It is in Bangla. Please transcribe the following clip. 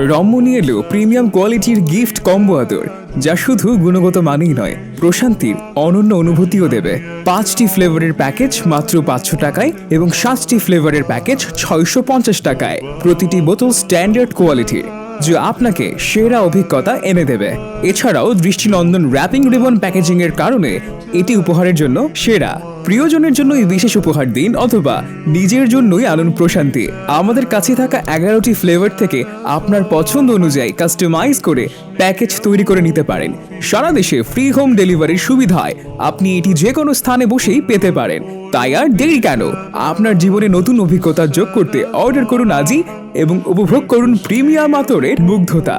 রম্য এলো প্রিমিয়াম কোয়ালিটির গিফট কম্বো আদর, যা শুধু গুণগত মানেই নয়, প্রশান্তির অনন্য অনুভূতিও দেবে। 5টি ফ্লেভারের প্যাকেজ মাত্র 500 টাকায় এবং 7টি ফ্লেভারের প্যাকেজ 650 টাকায়। প্রতিটি বোতল স্ট্যান্ডার্ড কোয়ালিটির, যা আপনাকে সেরা অভিজ্ঞতা এনে দেবে। এছাড়াও দৃষ্টিনন্দন র্যাপিং রিবন প্যাকেজিং এর কারণে এটি উপহারের জন্য সেরা। প্রিয়জনের জন্য এই বিশেষ উপহার দিন অথবা নিজের জন্যই আনুন প্রশান্তি। আমাদের কাছে থাকা 11টি ফ্লেভার থেকে আপনার পছন্দ অনুযায়ী কাস্টমাইজ করে প্যাকেজ তৈরি করে নিতে পারেন। সারা দেশে ফ্রি হোম ডেলিভারির সুবিধায় আপনি এটি যে কোনো স্থানে বসেই পেতে পারেন। তাই আর দেরি কেন? আপনার জীবনে নতুন অভিজ্ঞতা যোগ করতে অর্ডার করুন আজই এবং উপভোগ করুন প্রিমিয়াম আতরের মুগ্ধতা।